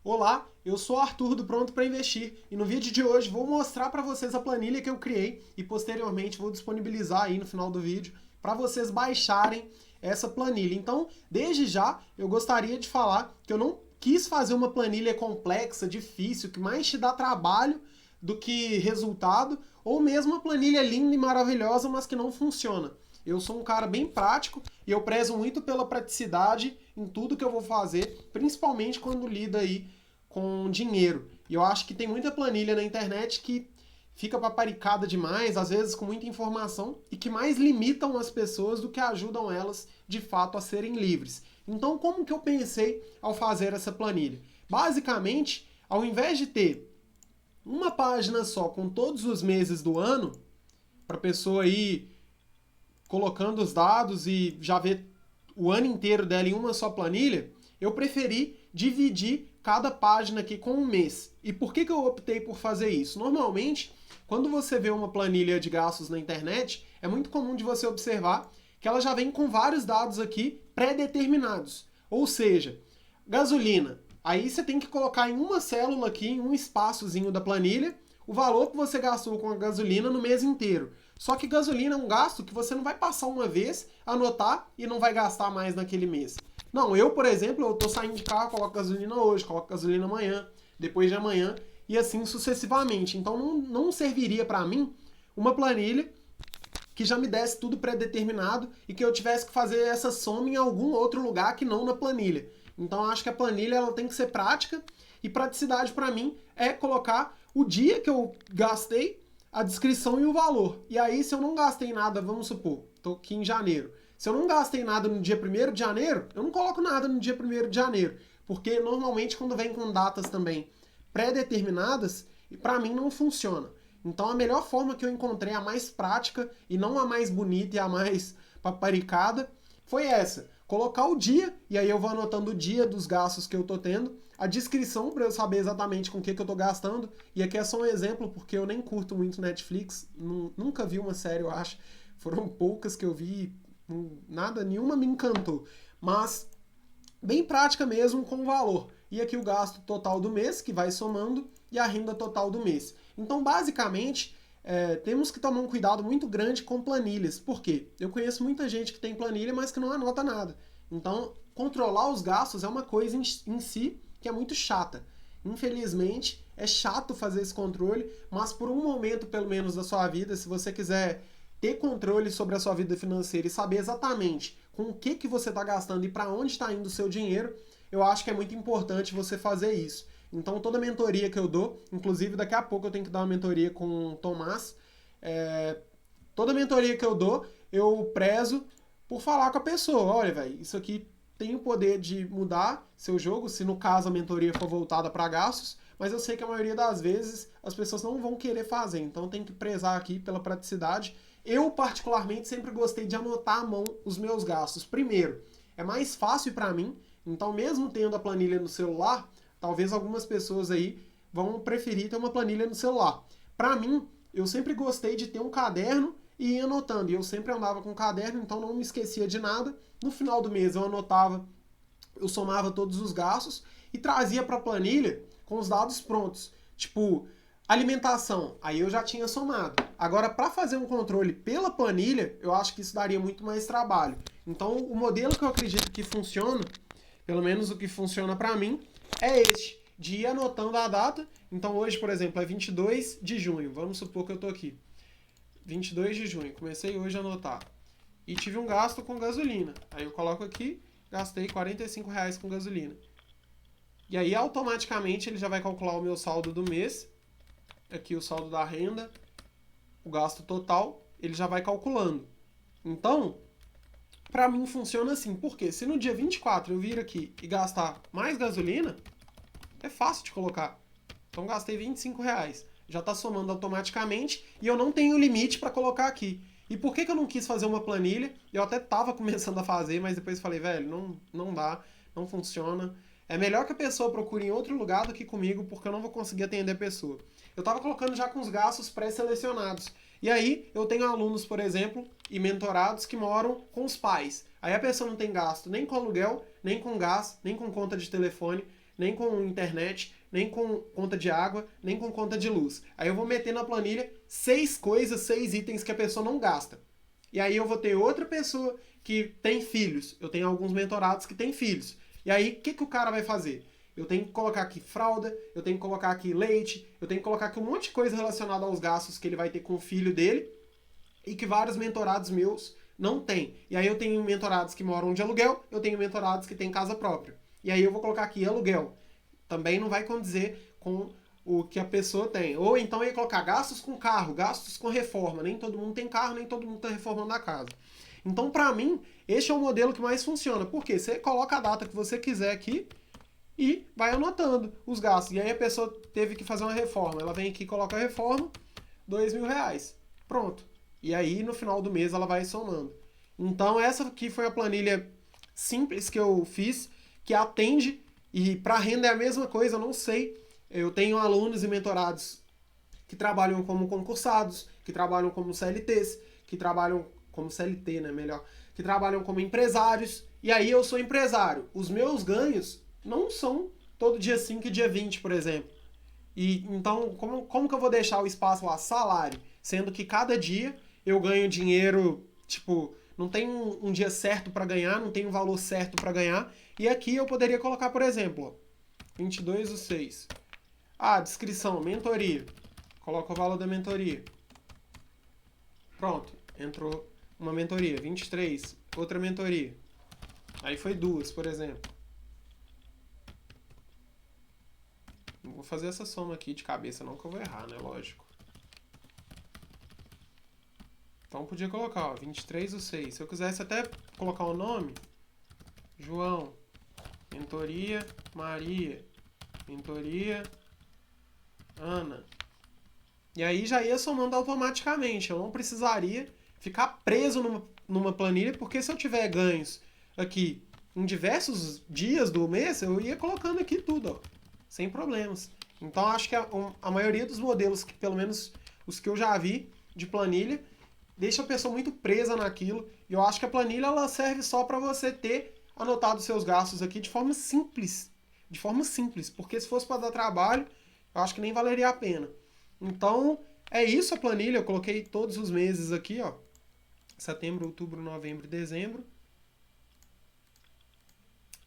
Olá, eu sou o Arthur do Pronto para Investir e no vídeo de hoje vou mostrar para vocês a planilha que eu criei e posteriormente vou disponibilizar aí no final do vídeo para vocês baixarem essa planilha. Então, desde já, eu gostaria de falar que eu não quis fazer uma planilha complexa, difícil, que mais te dá trabalho do que resultado, ou mesmo uma planilha linda e maravilhosa, mas que não funciona. Eu sou um cara bem prático e eu prezo muito pela praticidade em tudo que eu vou fazer, principalmente quando lida aí com dinheiro. E eu acho que tem muita planilha na internet que fica paparicada demais, às vezes com muita informação, e que mais limitam as pessoas do que ajudam elas de fato a serem livres. Então, como que eu pensei ao fazer essa planilha? Basicamente, ao invés de ter uma página só com todos os meses do ano, para a pessoa ir colocando os dados e já ver o ano inteiro dela em uma só planilha, eu preferi dividir cada página aqui com um mês. E por que eu optei por fazer isso? Normalmente, quando você vê uma planilha de gastos na internet, é muito comum de você observar que ela já vem com vários dados aqui pré-determinados. Ou seja, gasolina. Aí você tem que colocar em uma célula aqui, em um espaçozinho da planilha, o valor que você gastou com a gasolina no mês inteiro. Só que gasolina é um gasto que você não vai passar uma vez, anotar e não vai gastar mais naquele mês. Não, eu, por exemplo, eu tô saindo de carro, coloco gasolina hoje, coloco gasolina amanhã, depois de amanhã e assim sucessivamente. Então não serviria para mim uma planilha que já me desse tudo pré-determinado e que eu tivesse que fazer essa soma em algum outro lugar que não na planilha. Então acho que a planilha ela tem que ser prática e praticidade para mim é colocar o dia que eu gastei, a descrição e o valor. E aí se eu não gastei nada, vamos supor, tô aqui em janeiro. Se eu não gastei nada no dia 1º de janeiro, eu não coloco nada no dia 1º de janeiro, porque normalmente quando vem com datas também pré-determinadas, para mim não funciona. Então a melhor forma que eu encontrei, a mais prática e não a mais bonita e a mais paparicada, foi essa. Colocar o dia, e aí eu vou anotando o dia dos gastos que eu tô tendo, a descrição para eu saber exatamente com o que eu tô gastando, e aqui é só um exemplo, porque eu nem curto muito Netflix, nunca vi uma série, eu acho, foram poucas que eu vi, nada, nenhuma me encantou, mas bem prática mesmo com o valor. E aqui o gasto total do mês, que vai somando, e a renda total do mês. Então, basicamente, temos que tomar um cuidado muito grande com planilhas. Por quê? Eu conheço muita gente que tem planilha, mas que não anota nada. Então, controlar os gastos é uma coisa em si que é muito chata. Infelizmente, é chato fazer esse controle, mas por um momento, pelo menos, da sua vida, se você quiser ter controle sobre a sua vida financeira e saber exatamente com o que você está gastando e para onde está indo o seu dinheiro, eu acho que é muito importante você fazer isso. Então, toda mentoria que eu dou, inclusive daqui a pouco eu tenho que dar uma mentoria com o Tomás, toda mentoria que eu dou, eu prezo por falar com a pessoa, olha, velho, isso aqui tem o poder de mudar seu jogo, se no caso a mentoria for voltada para gastos, mas eu sei que a maioria das vezes as pessoas não vão querer fazer, então tem que prezar aqui pela praticidade. Eu, particularmente, sempre gostei de anotar à mão os meus gastos. Primeiro, é mais fácil para mim, então mesmo tendo a planilha no celular, talvez algumas pessoas aí vão preferir ter uma planilha no celular. Para mim, eu sempre gostei de ter um caderno e ir anotando. E eu sempre andava com caderno, então não me esquecia de nada. No final do mês eu anotava, eu somava todos os gastos e trazia para a planilha com os dados prontos. Tipo, alimentação, aí eu já tinha somado. Agora, para fazer um controle pela planilha, eu acho que isso daria muito mais trabalho. Então, o modelo que eu acredito que funciona, pelo menos o que funciona para mim, é este, de ir anotando a data. Então, hoje, por exemplo, é 22 de junho. Vamos supor que eu tô aqui. 22 de junho, comecei hoje a anotar. E tive um gasto com gasolina. Aí eu coloco aqui, gastei R$ 45 com gasolina. E aí, automaticamente, ele já vai calcular o meu saldo do mês. Aqui o saldo da renda, o gasto total, ele já vai calculando. Então, para mim funciona assim. Porque se no dia 24 eu vir aqui e gastar mais gasolina, é fácil de colocar. Então gastei R$ 25. Já está somando automaticamente e eu não tenho limite para colocar aqui. E por que eu não quis fazer uma planilha? Eu até estava começando a fazer, mas depois falei, velho, não dá, não funciona. É melhor que a pessoa procure em outro lugar do que comigo, porque eu não vou conseguir atender a pessoa. Eu estava colocando já com os gastos pré-selecionados. E aí eu tenho alunos, por exemplo, e mentorados que moram com os pais. Aí a pessoa não tem gasto nem com aluguel, nem com gás, nem com conta de telefone. nem com internet, nem com conta de água, nem com conta de luz. Aí eu vou meter na planilha 6 coisas, 6 itens que a pessoa não gasta. E aí eu vou ter outra pessoa que tem filhos. Eu tenho alguns mentorados que têm filhos. E aí, o que o cara vai fazer? Eu tenho que colocar aqui fralda, eu tenho que colocar aqui leite, eu tenho que colocar aqui um monte de coisa relacionada aos gastos que ele vai ter com o filho dele e que vários mentorados meus não têm. E aí eu tenho mentorados que moram de aluguel, eu tenho mentorados que têm casa própria. E aí eu vou colocar aqui aluguel. Também não vai condizer com o que a pessoa tem. Ou então eu ia colocar gastos com carro, gastos com reforma. Nem todo mundo tem carro, nem todo mundo está reformando a casa. Então, para mim, este é o modelo que mais funciona. Por quê? Você coloca a data que você quiser aqui e vai anotando os gastos. E aí a pessoa teve que fazer uma reforma. Ela vem aqui e coloca a reforma, R$2.000. Pronto. E aí, no final do mês, ela vai somando. Então, essa aqui foi a planilha simples que eu fiz, que atende. E para renda é a mesma coisa, eu não sei. Eu tenho alunos e mentorados que trabalham como concursados, que trabalham como CLTs, que trabalham como CLT, né, melhor, que trabalham como empresários. E aí eu sou empresário. Os meus ganhos não são todo dia 5 e dia 20, por exemplo. E então, como que eu vou deixar o espaço lá, salário, sendo que cada dia eu ganho dinheiro, tipo, não tem um dia certo para ganhar, não tem um valor certo para ganhar. E aqui eu poderia colocar, por exemplo, 22/6. Descrição, mentoria. Coloca o valor da mentoria. Pronto, entrou uma mentoria. 23, outra mentoria. Aí foi 2, por exemplo. Não vou fazer essa soma aqui de cabeça não, que eu vou errar, né? Lógico. Então podia colocar, ó, 23/6. Se eu quisesse até colocar o nome, João, mentoria Maria, mentoria Ana. E aí já ia somando automaticamente. Eu não precisaria ficar preso numa planilha, porque se eu tiver ganhos aqui em diversos dias do mês, eu ia colocando aqui tudo, ó, sem problemas. Então acho que a maioria dos modelos, que pelo menos os que eu já vi de planilha, deixa a pessoa muito presa naquilo. E eu acho que a planilha ela serve só para você ter anotado seus gastos aqui de forma simples. De forma simples. Porque se fosse para dar trabalho, eu acho que nem valeria a pena. Então, é isso a planilha. Eu coloquei todos os meses aqui, ó. Setembro, outubro, novembro e dezembro.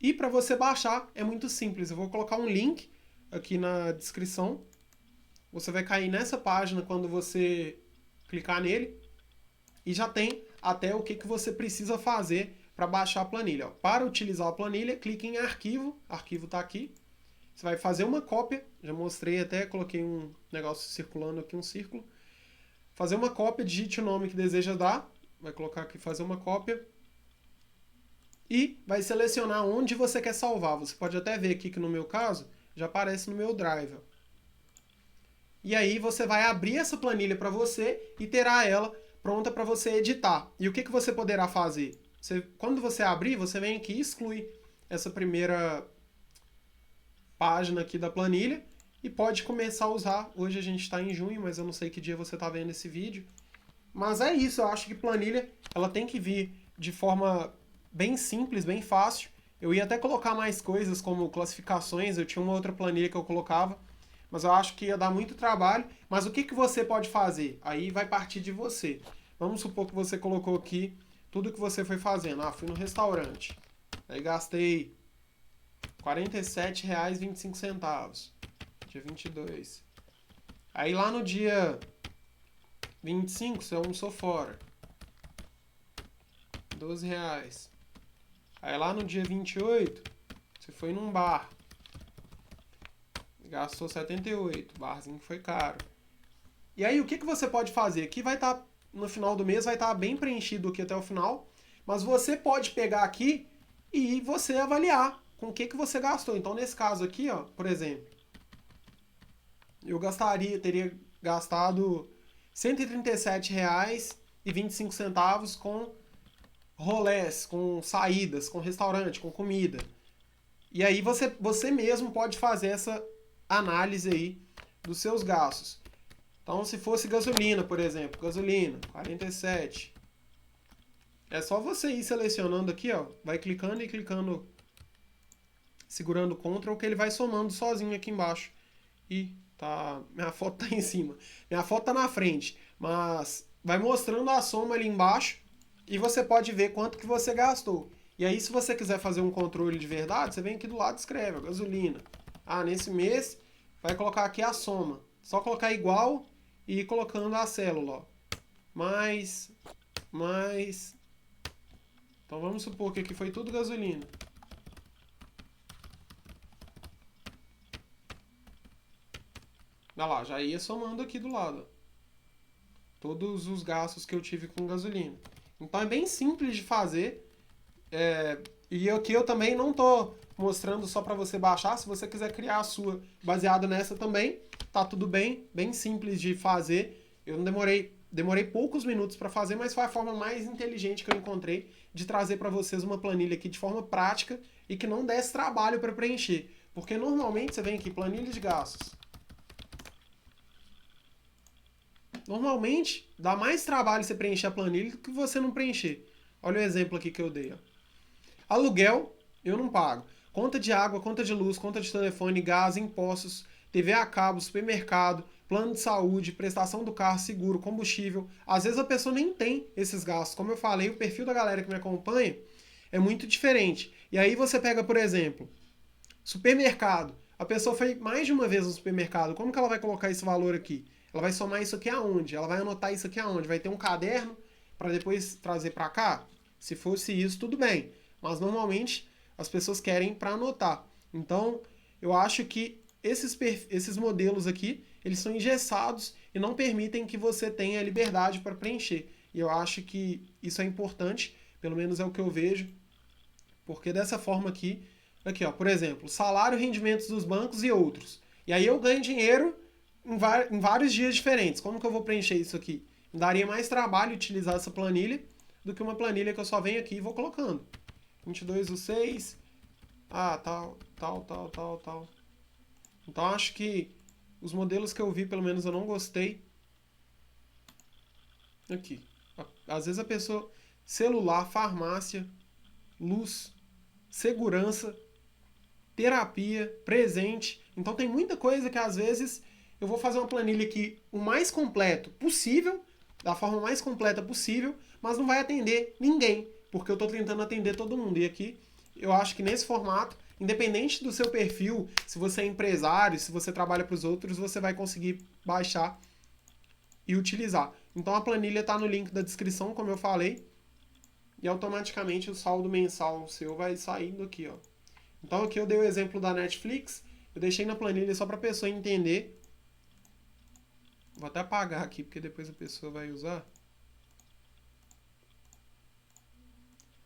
E para você baixar é muito simples. Eu vou colocar um link aqui na descrição. Você vai cair nessa página quando você clicar nele. E já tem até o que você precisa fazer para baixar a planilha. Para utilizar a planilha, clique em arquivo. Arquivo está aqui. Você vai fazer uma cópia. Já mostrei até, coloquei um negócio circulando aqui, um círculo. Fazer uma cópia, digite o nome que deseja dar. Vai colocar aqui fazer uma cópia. E vai selecionar onde você quer salvar. Você pode até ver aqui que no meu caso, já aparece no meu Drive. E aí você vai abrir essa planilha para você e terá ela pronta para você editar. E o que você poderá fazer? Quando você abrir, você vem aqui e exclui essa primeira página aqui da planilha e pode começar a usar. Hoje a gente está em junho, mas eu não sei que dia você está vendo esse vídeo. Mas é isso, eu acho que planilha ela tem que vir de forma bem simples, bem fácil. Eu ia até colocar mais coisas como classificações, eu tinha uma outra planilha que eu colocava, mas eu acho que ia dar muito trabalho. Mas o que você pode fazer? Aí vai partir de você. Vamos supor que você colocou aqui tudo que você foi fazendo. Fui no restaurante. Aí gastei R$47,25. Dia 22. Aí lá no dia 25 você almoçou fora. R$12. Aí lá no dia 28 você foi num bar. Gastou 78, o barzinho foi caro. E aí o que você pode fazer? Aqui vai estar, no final do mês, vai estar bem preenchido aqui até o final, mas você pode pegar aqui e você avaliar com o que você gastou. Então nesse caso aqui, ó, por exemplo, eu teria gastado R$137,25 com rolés, com saídas, com restaurante, com comida. E aí você mesmo pode fazer essa análise aí dos seus gastos. Então, se fosse gasolina, por exemplo, gasolina, 47. É só você ir selecionando aqui, ó, vai clicando e clicando segurando Ctrl, que ele vai somando sozinho aqui embaixo. E minha foto tá em cima. Minha foto tá na frente, mas vai mostrando a soma ali embaixo e você pode ver quanto que você gastou. E aí, se você quiser fazer um controle de verdade, você vem aqui do lado e escreve, ó, gasolina. Ah, nesse mês, vai colocar aqui a soma. Só colocar igual e ir colocando a célula, ó. Mais. Então vamos supor que aqui foi tudo gasolina. Olha lá, já ia somando aqui do lado. Todos os gastos que eu tive com gasolina. Então é bem simples de fazer. E aqui eu também não estou mostrando só para você baixar. Se você quiser criar a sua baseado nessa também, tá tudo bem. Bem simples de fazer. Eu não demorei poucos minutos para fazer, mas foi a forma mais inteligente que eu encontrei de trazer para vocês uma planilha aqui de forma prática e que não desse trabalho para preencher. Porque normalmente você vem aqui, planilha de gastos. Normalmente, dá mais trabalho você preencher a planilha do que você não preencher. Olha o exemplo aqui que eu dei. Ó. Aluguel, eu não pago. Conta de água, conta de luz, conta de telefone, gás, impostos, TV a cabo, supermercado, plano de saúde, prestação do carro, seguro, combustível. Às vezes a pessoa nem tem esses gastos. Como eu falei, o perfil da galera que me acompanha é muito diferente. E aí você pega, por exemplo, supermercado. A pessoa foi mais de uma vez no supermercado. Como que ela vai colocar esse valor aqui? Ela vai somar isso aqui aonde? Ela vai anotar isso aqui aonde? Vai ter um caderno para depois trazer para cá? Se fosse isso, tudo bem. Mas normalmente as pessoas querem para anotar. Então, eu acho que esses modelos aqui, eles são engessados e não permitem que você tenha liberdade para preencher. E eu acho que isso é importante, pelo menos é o que eu vejo, porque dessa forma aqui, ó, por exemplo, salário, rendimentos dos bancos e outros. E aí eu ganho dinheiro em vários dias diferentes. Como que eu vou preencher isso aqui? Me daria mais trabalho utilizar essa planilha do que uma planilha que eu só venho aqui e vou colocando. 22/6, tal. Então acho que os modelos que eu vi, pelo menos eu não gostei. Aqui. Às vezes a pessoa, celular, farmácia, luz, segurança, terapia, presente. Então tem muita coisa que às vezes eu vou fazer uma planilha aqui o mais completo possível, da forma mais completa possível, mas não vai atender ninguém, porque eu estou tentando atender todo mundo. E aqui eu acho que nesse formato, independente do seu perfil, se você é empresário, se você trabalha para os outros, você vai conseguir baixar e utilizar. Então a planilha está no link da descrição, como eu falei, e automaticamente o saldo mensal seu vai saindo aqui, ó. Então aqui eu dei o exemplo da Netflix, eu deixei na planilha só para a pessoa entender. Vou até apagar aqui, porque depois a pessoa vai usar.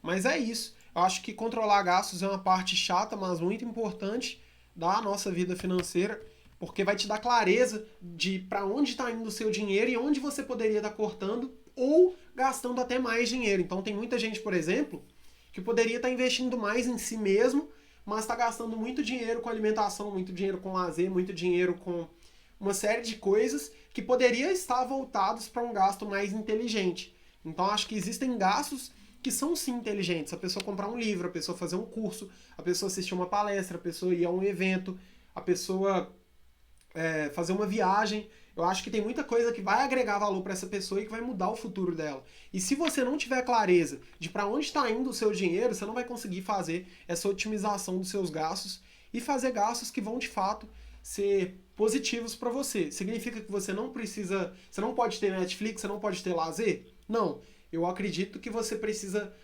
Mas é isso. Eu acho que controlar gastos é uma parte chata, mas muito importante da nossa vida financeira, porque vai te dar clareza de para onde está indo o seu dinheiro e onde você poderia estar cortando ou gastando até mais dinheiro. Então tem muita gente, por exemplo, que poderia estar investindo mais em si mesmo, mas está gastando muito dinheiro com alimentação, muito dinheiro com lazer, muito dinheiro com uma série de coisas que poderia estar voltados para um gasto mais inteligente. Então acho que existem gastos que são sim inteligentes. A pessoa comprar um livro, a pessoa fazer um curso, a pessoa assistir uma palestra, a pessoa ir a um evento, a pessoa fazer uma viagem. Eu acho que tem muita coisa que vai agregar valor para essa pessoa e que vai mudar o futuro dela. E se você não tiver clareza de para onde está indo o seu dinheiro, você não vai conseguir fazer essa otimização dos seus gastos e fazer gastos que vão de fato ser positivos para você. Significa que você não pode ter Netflix, você não pode ter lazer? Não. Eu acredito que você precisa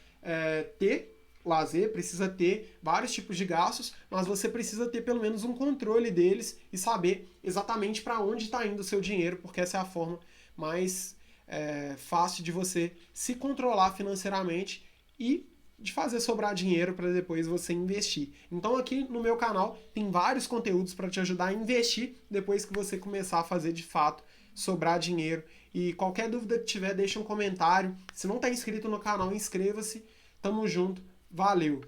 ter lazer, precisa ter vários tipos de gastos, mas você precisa ter pelo menos um controle deles e saber exatamente para onde está indo o seu dinheiro, porque essa é a forma mais fácil de você se controlar financeiramente e de fazer sobrar dinheiro para depois você investir. Então aqui no meu canal tem vários conteúdos para te ajudar a investir depois que você começar a fazer de fato sobrar dinheiro. E qualquer dúvida que tiver, deixa um comentário. Se não está inscrito no canal, inscreva-se. Tamo junto. Valeu!